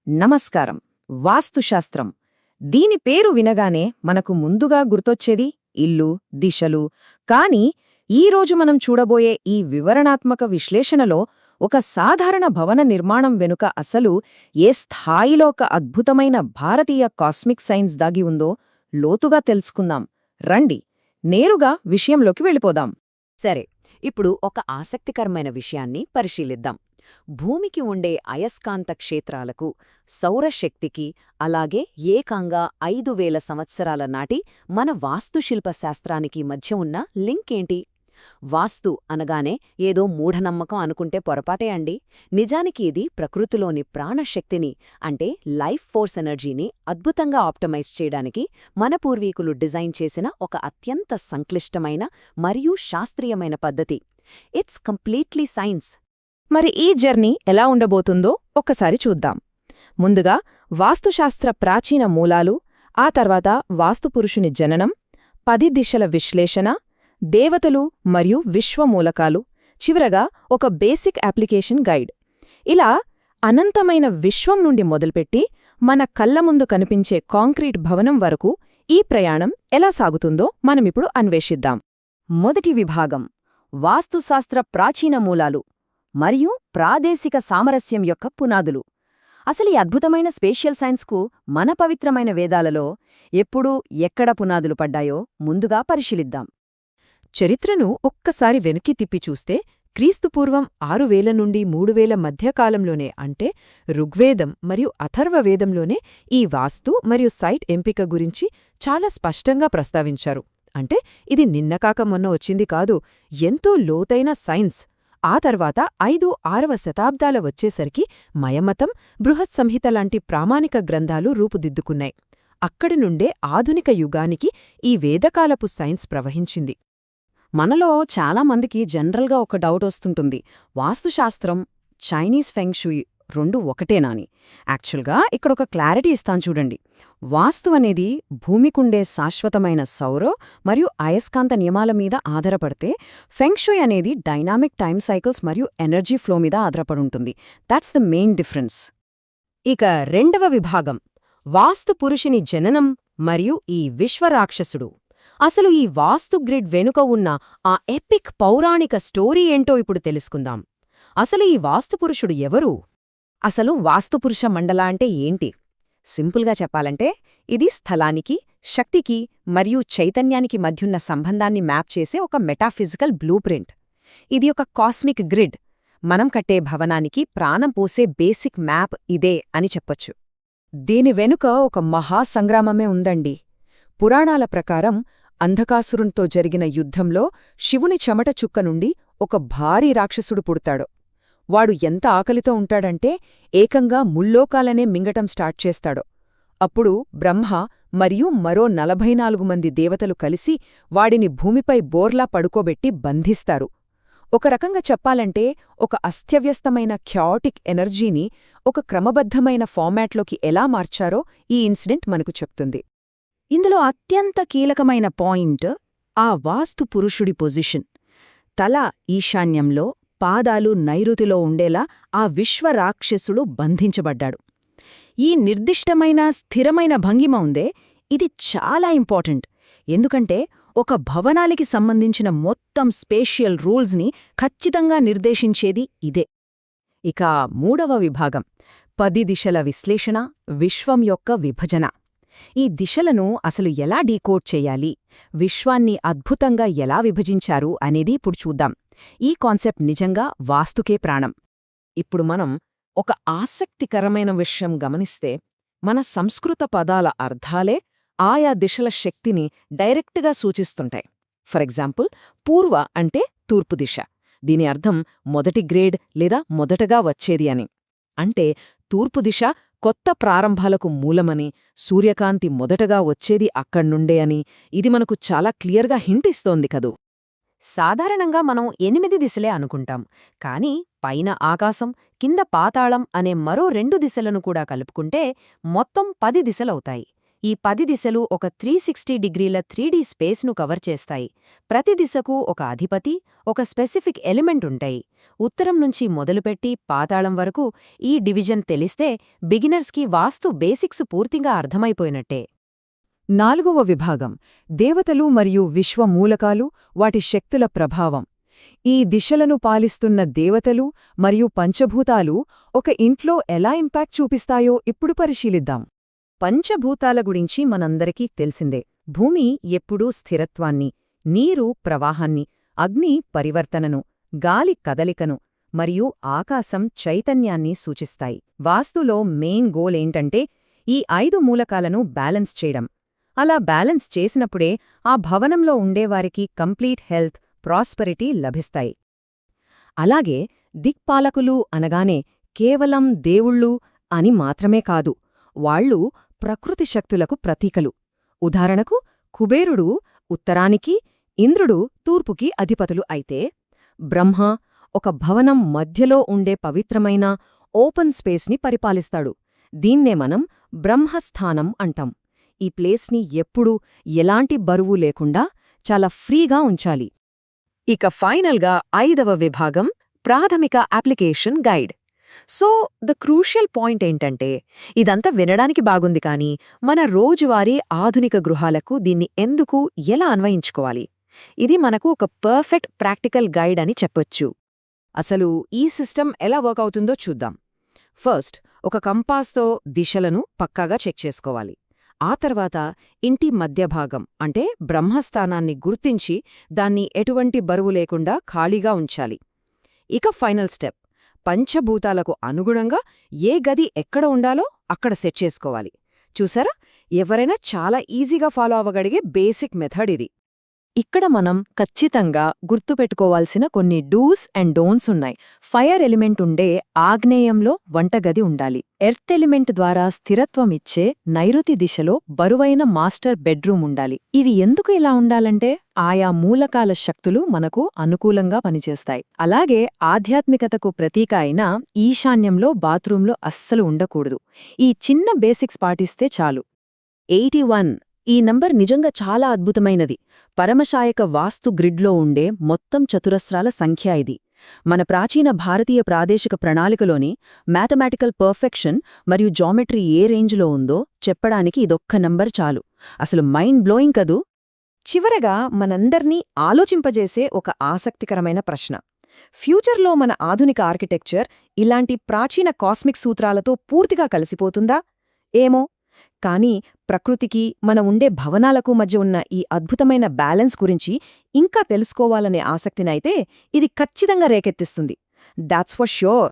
నమస్కారం. వాస్తుశాస్త్రం. దీని పేరు వినగానే మనకు ముందుగా గుర్తొచ్చేది ఇల్లు, దిశలు. కానీ ఈరోజు మనం చూడబోయే ఈ వివరణాత్మక విశ్లేషణలో ఒక సాధారణ భవన నిర్మాణం వెనుక అసలు ఏ స్థాయిలో ఒక అద్భుతమైన భారతీయ కాస్మిక్ సైన్స్ దాగి ఉందో లోతుగా తెలుసుకుందాం. రండి, నేరుగా విషయంలోకి వెళ్ళిపోదాం. సరే, ఇప్పుడు ఒక ఆసక్తికరమైన విషయాన్ని పరిశీలిద్దాం. భూమికి ఉండే అయస్కాంత క్షేత్రాలకు, సౌరశక్తికి, అలాగే ఏకంగా 5000 సంవత్సరాల నాటి మన వాస్తుశిల్ప శాస్త్రానికి మధ్య ఉన్న లింక్ ఏంటి? వాస్తు అనగానే ఏదో మూఢనమ్మకం అనుకుంటే పొరపాటే అండి. నిజానికి ఇది ప్రకృతిలోని ప్రాణశక్తిని, అంటే లైఫ్ ఫోర్స్ ఎనర్జీని అద్భుతంగా ఆప్టమైజ్ చేయడానికి మన పూర్వీకులు డిజైన్ చేసిన ఒక అత్యంత సంక్లిష్టమైన మరియు శాస్త్రీయమైన పద్ధతి. It's completely science. మరి ఈ జర్నీ ఎలా ఉండబోతుందో ఒక్కసారి చూద్దాం. ముందుగా వాస్తుశాస్త్ర ప్రాచీన మూలాలు, ఆ తర్వాత వాస్తుపురుషుని జననం, 10 దిశల విశ్లేషణ, దేవతలు మరియు విశ్వమూలకాలు, చివరగా ఒక బేసిక్ అప్లికేషన్ గైడ్. ఇలా అనంతమైన విశ్వం నుండి మొదలుపెట్టి మన కళ్ల ముందు కనిపించే కాంక్రీట్ భవనం వరకు ఈ ప్రయాణం ఎలా సాగుతుందో మనమిప్పుడు అన్వేషిద్దాం. మొదటి విభాగం: వాస్తుశాస్త్ర ప్రాచీన మూలాలు మరియు ప్రాదేశిక సామరస్యం యొక్క పునాదులు. అసలు ఈ అద్భుతమైన స్పేషియల్ సైన్స్కు మన పవిత్రమైన వేదాలలో ఎప్పుడు ఎక్కడ పునాదులు పడ్డాయో ముందుగా పరిశీలిద్దాం. చరిత్రను ఒక్కసారి వెనక్కి తిప్పి చూస్తే క్రీస్తుపూర్వం 6000 నుండి 3000 మధ్యకాలంలోనే, అంటే ఋగ్వేదం మరియు అథర్వవేదంలోనే ఈ వాస్తు మరియు సైట్ ఎంపిక గురించి చాలా స్పష్టంగా ప్రస్తావించారు. అంటే ఇది నిన్నకాక మొన్న వచ్చింది కాదు, ఎంతో లోతైన సైన్స్. ఆ తర్వాత 5-6వ శతాబ్దాల వచ్చేసరికి మయమతం, బృహత్ సంహిత లాంటి ప్రామాణిక గ్రంథాలు రూపుదిద్దుకున్నాయి. అక్కడి నుండే ఆధునిక యుగానికి ఈ వేదకాలపు సైన్స్ ప్రవహించింది. మనలో చాలామందికి జనరల్గా ఒక డౌట్ వస్తుంటుంది: వాస్తుశాస్త్రం, చైనీస్ ఫెంగ్షుయి రెండు ఒకటేనాని. యాక్చువల్గా ఇక్కడొక క్లారిటీ ఇస్తాను చూడండి. వాస్తు అనేది భూమికుండే శాశ్వతమైన సౌర మరియు అయస్కాంత నియమాల మీద ఆధారపడితే, ఫెంగ్షుయ్ అనేది డైనామిక్ టైమ్ సైకిల్స్ మరియు ఎనర్జీ ఫ్లో మీద ఆధారపడుంటుంది. That's the main difference. ఇక రెండవ విభాగం: వాస్తు పురుషుని జననం మరియు ఈ విశ్వరాక్షసుడు. అసలు ఈ వాస్తు గ్రిడ్ వెనుక ఉన్న ఆ ఎపిక్ పౌరాణిక స్టోరీ ఏంటో ఇప్పుడు తెలుసుకుందాం. అసలు ఈ వాస్తుపురుషుడు ఎవరు? అసలు వాస్తుపురుష మండల అంటే ఏంటి? సింపుల్గా చెప్పాలంటే ఇది స్థలానికి, శక్తికి మరియు చైతన్యానికి మధ్యున్న సంబంధాన్ని మ్యాప్ చేసే ఒక మెటాఫిజికల్ బ్లూప్రింట్. ఇది ఒక కాస్మిక్ గ్రిడ్. మనం కట్టే భవనానికి ప్రాణం పోసే బేసిక్ మ్యాప్ ఇదే అని చెప్పొచ్చు. దీని వెనుక ఒక మహాసంగ్రామమే ఉందండి. పురాణాల ప్రకారం అంధకాసురునితో జరిగిన యుద్ధంలో శివుని చెమట చుక్క నుండి ఒక భారీ రాక్షసుడు పుడతాడు. వాడు ఎంత ఆకలితో ఉంటాడంటే ఏకంగా ముల్లోకాలనే మింగటం స్టార్ట్ చేస్తాడు. అప్పుడు బ్రహ్మ మరియు మరో 44 మంది దేవతలు కలిసి వాడిని భూమిపై బోర్లా పడుకోబెట్టి బంధిస్తారు. ఒక రకంగా చెప్పాలంటే ఒక అస్తవ్యస్తమైన ఖ్యాటిక్ ఎనర్జీని ఒక క్రమబద్ధమైన ఫార్మాట్లోకి ఎలా మార్చారో ఈ ఇన్సిడెంట్ మనకు చెప్తుంది. ఇందులో అత్యంత కీలకమైన పాయింట్ ఆ వాస్తు పురుషుడి పొజిషన్. తల ఈశాన్యంలో, పాదాలు నైరుతిలో ఉండేలా ఆ విశ్వరాక్షసుడు బంధించబడ్డాడు. ఈ నిర్దిష్టమైన స్థిరమైన భంగిమ ఉందే, ఇది చాలా ఇంపార్టెంట్. ఎందుకంటే ఒక భవనానికి సంబంధించిన మొత్తం స్పేషియల్ రూల్స్ని ఖచ్చితంగా నిర్దేశించేది ఇదే. ఇక మూడవ విభాగం: 10 దిశల విశ్లేషణ, విశ్వం యొక్క విభజన. ఈ దిశలను అసలు ఎలా డీకోడ్ చేయాలి, విశ్వాన్ని అద్భుతంగా ఎలా విభజించారు అనేది ఇప్పుడు చూద్దాం. ఈ కాన్సెప్ట్ నిజంగా వాస్తుకే ప్రాణం. ఇప్పుడు మనం ఒక ఆసక్తికరమైన విషయం గమనిస్తే, మన సంస్కృత పదాల అర్థాలే ఆయా దిశల శక్తిని డైరెక్ట్గా సూచిస్తుంటాయి. ఫర్ ఎగ్జాంపుల్, పూర్వ అంటే తూర్పు దిశ. దీని అర్థం మొదటి గ్రేడ్ లేదా మొదటగా వచ్చేది అని. అంటే తూర్పు దిశ కొత్త ప్రారంభాలకు మూలమని, సూర్యకాంతి మొదటగా వచ్చేది అక్కడ్నుండే అని ఇది మనకు చాలా క్లియర్గా హింట్ ఇస్తోంది కదూ. సాధారణంగా మనం 8 దిశలే అనుకుంటాం. కానీ పైన ఆకాశం, కింద పాతాళం అనే మరో 2 దిశలను కూడా కలుపుకుంటే మొత్తం 10 దిశలవుతాయి. ఈ 10 దిశలు ఒక 360 డిగ్రీల 3D స్పేస్ను కవర్ చేస్తాయి. ప్రతి దిశకు ఒక అధిపతి, ఒక స్పెసిఫిక్ ఎలిమెంట్ ఉంటాయి. ఉత్తరం నుంచి మొదలుపెట్టి పాతాళం వరకు ఈ డివిజన్ తెలిస్తే బిగినర్స్కి వాస్తు బేసిక్స్ పూర్తిగా అర్థమైపోయినట్టే. 4వ విభాగం దేవతలు మరియు విశ్వ మూలకాలు, వాటి శక్తుల ప్రభావం. ఈ దిశలను పాలిస్తున్న దేవతలు మరియు పంచభూతాలు ఒక ఇంట్లో ఎలా ఇంపాక్ట్ చూపిస్తాయో ఇప్పుడు పరిశీలిద్దాం. పంచభూతాల గురించి మనందరికీ తెలిసిందే. భూమి ఎప్పుడూ స్థిరత్వాన్ని, నీరు ప్రవాహాన్ని, అగ్ని పరివర్తనను, గాలి కదలికను మరియు ఆకాశం చైతన్యాన్ని సూచిస్తాయి. వాస్తులో మెయిన్ గోల్ ఏంటంటే ఈ 5 మూలకాలను బ్యాలెన్స్ చేయడం. అలా బ్యాలెన్స్ చేసినప్పుడే ఆ భవనంలో ఉండేవారికి కంప్లీట్ హెల్త్, ప్రాస్పరిటీ లభిస్తాయి. అలాగే దిక్పాలకులు అనగానే కేవలం దేవుళ్ళు అని మాత్రమే కాదు, వాళ్ళు ప్రకృతి శక్తులకు ప్రతీకలు. ఉదాహరణకు కుబేరుడు ఉత్తరానికి, ఇంద్రుడు తూర్పుకి అధిపతులు అయితే, బ్రహ్మ ఒక భవనం మధ్యలో ఉండే పవిత్రమైన ఓపెన్ స్పేస్ని పరిపాలిస్తాడు. దీన్నే మనం బ్రహ్మస్థానం అంటాం. ఈ ప్లేస్ని ఎప్పుడూ ఎలాంటి బరువు లేకుండా చాలా ఫ్రీగా ఉంచాలి. ఇక ఫైనల్గా 5వ విభాగం ప్రాథమిక application guide. So the crucial point ఏంటంటే ఇదంతా వినడానికి బాగుంది కానీ మన రోజువారీ ఆధునిక గృహాలకు దీన్ని ఎందుకు ఎలా అన్వయించుకోవాలి? ఇది మనకు ఒక పర్ఫెక్ట్ ప్రాక్టికల్ గైడ్ అని చెప్పొచ్చు. అసలు ఈ సిస్టమ్ ఎలా వర్క్ అవుతుందో చూద్దాం. ఫస్ట్ ఒక కంపాస్తో దిశలను పక్కాగా చెక్ చేసుకోవాలి. ఆ తర్వాత ఇంటి మధ్యభాగం అంటే బ్రహ్మస్థానాన్ని గుర్తించి దాన్ని ఎటువంటి బరువు లేకుండా ఖాళీగా ఉంచాలి. ఇక ఫైనల్ స్టెప్, పంచభూతాలకు అనుగుణంగా ఏ గది ఎక్కడ ఉండాలో అక్కడ సెట్ చేసుకోవాలి. చూసారా, ఎవరైనా చాలా ఈజీగా ఫాలో అవ్వగలిగే బేసిక్ మెథడ్ ఇది. ఇక్కడ మనం ఖచ్చితంగా గుర్తుపెట్టుకోవాల్సిన కొన్ని డూస్ అండ్ డోన్స్ ఉన్నాయి. ఫైర్ ఎలిమెంట్ ఉండే ఆగ్నేయంలో వంటగది ఉండాలి. ఎర్త్ ఎలిమెంట్ ద్వారా స్థిరత్వం ఇచ్చే నైరుతి దిశలో బరువైన మాస్టర్ బెడ్రూమ్ ఉండాలి. ఇవి ఎందుకు ఇలా ఉండాలంటే ఆయా మూలకాల శక్తులు మనకు అనుకూలంగా పనిచేస్తాయి. అలాగే ఆధ్యాత్మికతకు ప్రతీక అయిన ఈశాన్యంలో బాత్రూంలో అస్సలు ఉండకూడదు. ఈ చిన్న బేసిక్స్ పాటిస్తే చాలు. 81 ఈ నంబర్ నిజంగా చాలా అద్భుతమైనది. పరమశాయక వాస్తు గ్రిడ్లో ఉండే మొత్తం చతురస్రాల సంఖ్య ఇది. మన ప్రాచీన భారతీయ ప్రాదేశిక ప్రణాళికలోని మ్యాథమెటికల్ పర్ఫెక్షన్ మరియు జామెట్రీ ఏ రేంజ్లో ఉందో చెప్పడానికి ఇదొక్క నంబర్ చాలు. అసలు మైండ్ బ్లోయింగ్ కదూ. చివరగా మనందర్నీ ఆలోచింపజేసే ఒక ఆసక్తికరమైన ప్రశ్న. ఫ్యూచర్లో మన ఆధునిక ఆర్కిటెక్చర్ ఇలాంటి ప్రాచీన కాస్మిక్ సూత్రాలతో పూర్తిగా కలిసిపోతుందా? ఏమో. కానీ ప్రకృతికి మన ఉండే భవనాలకు మధ్య ఉన్న ఈ అద్భుతమైన బ్యాలెన్స్ గురించి ఇంకా తెలుసుకోవాలనే ఆసక్తినైతే ఇది ఖచ్చితంగా రేకెత్తిస్తుంది. That's for sure.